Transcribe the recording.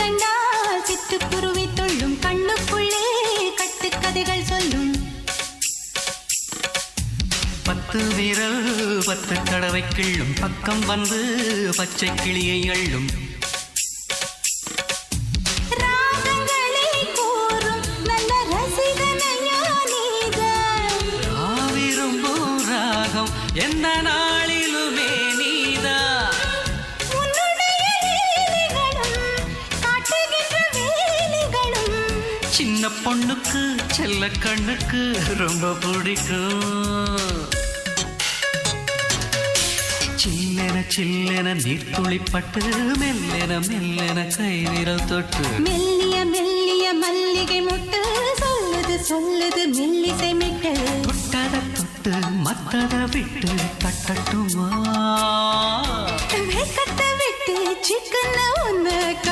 கண்டால் சிட்டுக்குருவி தொள்ளும் கண்ணுக்குள்ளே கட்டுக்கதைகள் சொல்லும் 10 விரல் 10 தடவை கிள்ளும் பக்கம் வந்து பச்சை கிளியை அள்ளும் ராகங்களை கூறும் நல்ல ரசிகனையா நீதான் விரும்பும் ராகம் எந்த நாளிலுமே நீதான் உன்னுடைய லீலைகளும் காட்டுகின்ற வேலைகளும் சின்ன பொண்ணுக்கு செல்ல கண்ணுக்கு ரொம்ப பிடிக்கும் சில்லென சில்லென நீர்த்துளிப்பட்டு மெல்லென மெல்லென கை விரல் தொட்டு மெல்லிய மெல்லிய மல்லிகை முட்டு சொல்லுது சொல்லுது மெல்லிசை மிட்டு தொட்டத தொட்டு மத்தத விட்டு தட்டட்டுமா வெக்கத்தை விட்டு சிக்கன ஒன்று